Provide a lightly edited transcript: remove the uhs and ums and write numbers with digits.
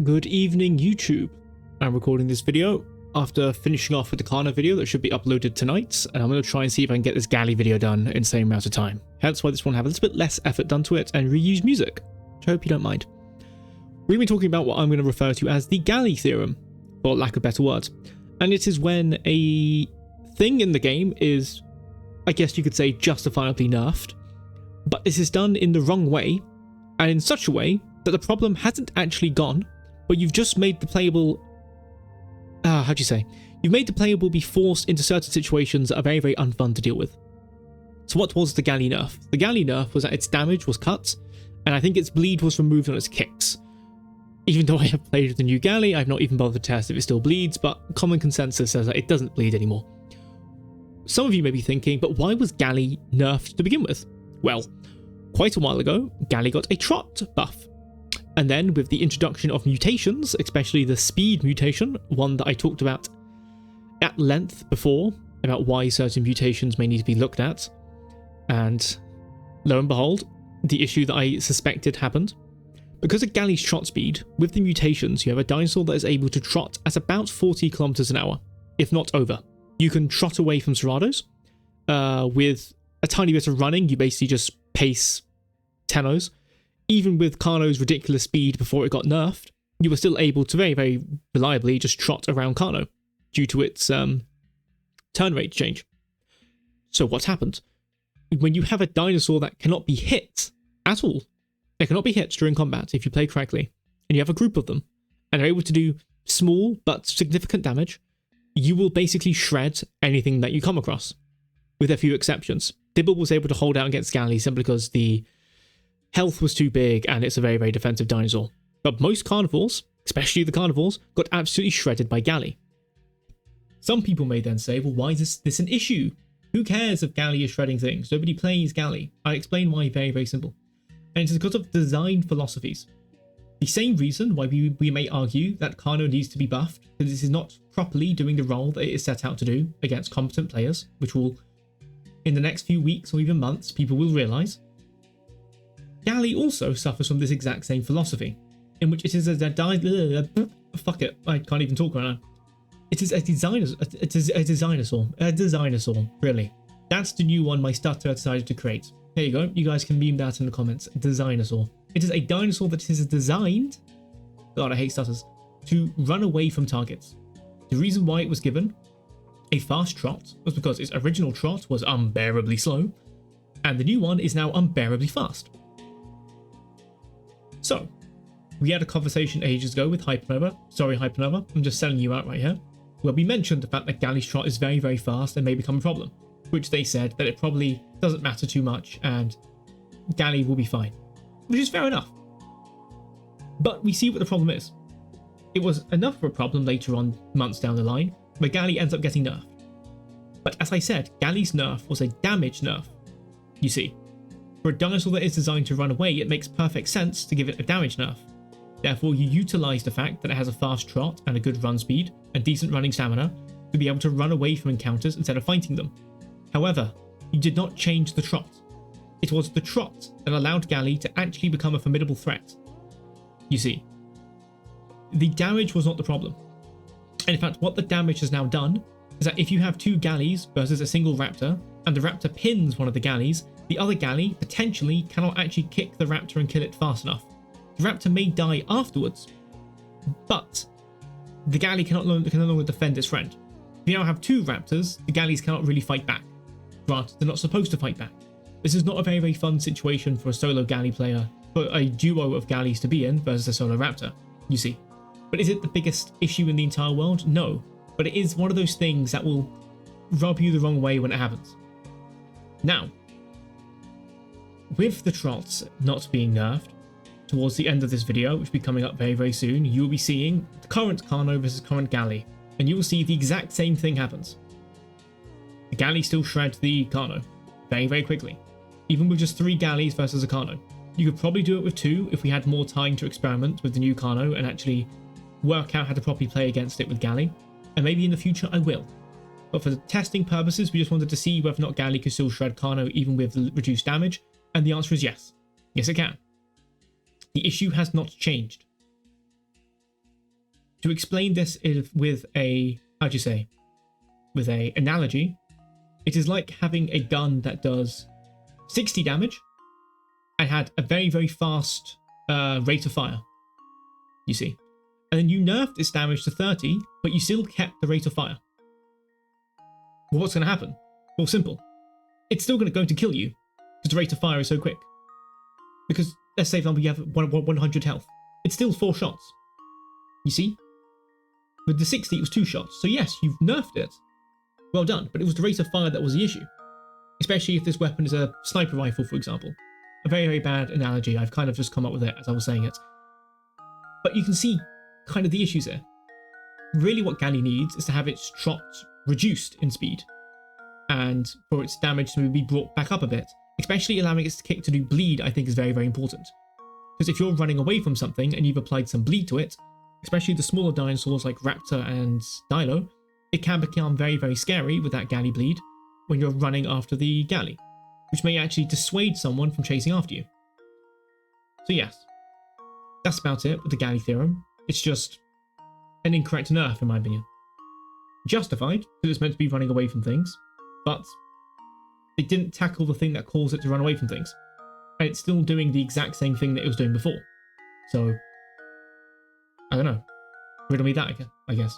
Good evening, YouTube. I'm recording this video after finishing off with the Kana video that should be uploaded tonight, and I'm going to try and see if I can get this Galli video done in the same amount of time. Hence why this one have a little bit less effort done to it and reuse music, which I hope you don't mind. We're going to be talking about what I'm going to refer to as the Galli theorem, for lack of better words, and it is when a thing in the game is, I guess you could say, justifiably nerfed, but this is done in the wrong way, and in such a way that the problem hasn't actually gone, but you've just made the playable, you've made the playable be forced into certain situations that are very, very unfun to deal with. So what was the Galli nerf? The Galli nerf was that its damage was cut, and I think its bleed was removed on its kicks. Even though I have played with the new Galli, I've not even bothered to test if it still bleeds, but common consensus says that it doesn't bleed anymore. Some of you may be thinking, but why was Galli nerfed to begin with? Well, quite a while ago, Galli got a trot buff. And then with the introduction of mutations, especially the speed mutation, one that I talked about at length before, about why certain mutations may need to be looked at, and lo and behold, the issue that I suspected happened. Because of Galli's trot speed, with the mutations, you have a dinosaur that is able to trot at about 40 kilometers an hour, if not over. You can trot away from Cerados. With a tiny bit of running, you basically just pace Tenos. Even with Kano's ridiculous speed before it got nerfed, you were still able to very, very reliably just trot around Kano due to its turn rate change. So what happened? When you have a dinosaur that cannot be hit at all, they cannot be hit during combat if you play correctly, and you have a group of them, and they're able to do small but significant damage, you will basically shred anything that you come across, with a few exceptions. Dibble was able to hold out against Galli simply because the health was too big and it's a very, very defensive dinosaur. But most carnivores, especially the carnivores, got absolutely shredded by Galli. Some people may then say, well, why is this an issue? Who cares if Galli is shredding things? Nobody plays Galli. I explain why very, very simple. And it's because of design philosophies. The same reason why we may argue that Kano needs to be buffed, because this is not properly doing the role that it is set out to do against competent players, which will, in the next few weeks or even months, people will realise. Galli also suffers from this exact same philosophy, in which it is fuck it, I can't even talk right now. It is a designosaur, really. That's the new one my stutter decided to create. There you go, you guys can meme that in the comments. Designosaur. It is a dinosaur that is designed, God I hate stutters, to run away from targets. The reason why it was given a fast trot was because its original trot was unbearably slow, and the new one is now unbearably fast. So, we had a conversation ages ago with Hypernova, sorry Hypernova, I'm just selling you out right here, where we mentioned the fact that Galli's trot is very, very fast and may become a problem, which they said that it probably doesn't matter too much and Galli will be fine, which is fair enough. But we see what the problem is. It was enough of a problem later on, months down the line, where Galli ends up getting nerfed. But as I said, Galli's nerf was a damage nerf, you see. For a dinosaur that is designed to run away, it makes perfect sense to give it a damage nerf. Therefore, you utilise the fact that it has a fast trot and a good run speed and decent running stamina to be able to run away from encounters instead of fighting them. However, you did not change the trot. It was the trot that allowed Galli to actually become a formidable threat. You see, the damage was not the problem. And in fact, what the damage has now done is that if you have two Gallis versus a single raptor, and the raptor pins one of the Gallis, the other Galli potentially cannot actually kick the raptor and kill it fast enough. The raptor may die afterwards, but the Galli can no longer defend its friend. If you now have two raptors, the Gallis cannot really fight back. Granted, they're not supposed to fight back. This is not a very, very fun situation for a solo Galli player, for a duo of Gallis to be in versus a solo raptor, you see. But is it the biggest issue in the entire world? No. But it is one of those things that will rub you the wrong way when it happens. Now, with the trots not being nerfed, towards the end of this video, which will be coming up very, very soon, you will be seeing the current Kano versus current Galli, and you will see the exact same thing happens. The Galli still shreds the Kano very, very quickly, even with just 3 Gallis versus a Kano. You could probably do it with 2 if we had more time to experiment with the new Kano and actually work out how to properly play against it with Galli, and maybe in the future I will. But for the testing purposes, we just wanted to see whether or not Galli could still shred Kano even with reduced damage, and the answer is yes. Yes, it can. The issue has not changed. To explain this with a, how do you say, with a analogy, it is like having a gun that does 60 damage and had a very, very fast rate of fire, you see. And then you nerfed its damage to 30, but you still kept the rate of fire. Well, what's going to happen? Well, simple. It's still going to kill you because the rate of fire is so quick. Because, let's say, for example, you have 100 health. It's still 4 shots. You see? With the 60, it was 2 shots. So yes, you've nerfed it. Well done. But it was the rate of fire that was the issue. Especially if this weapon is a sniper rifle, for example. A very, very bad analogy. I've kind of just come up with it as I was saying it. But you can see kind of the issues there. Really what Galli needs is to have its trot reduced in speed. And for its damage to be brought back up a bit. Especially allowing its kick to do bleed, I think is very, very important. Because if you're running away from something and you've applied some bleed to it, especially the smaller dinosaurs like Raptor and Dilo, it can become very, very scary with that Galli bleed when you're running after the Galli, which may actually dissuade someone from chasing after you. So yes, that's about it with the Galli theorem. It's just an incorrect nerf in my opinion. Justified, because it's meant to be running away from things, but it didn't tackle the thing that caused it to run away from things. And it's still doing the exact same thing that it was doing before. So, I don't know. Riddle me that, I guess.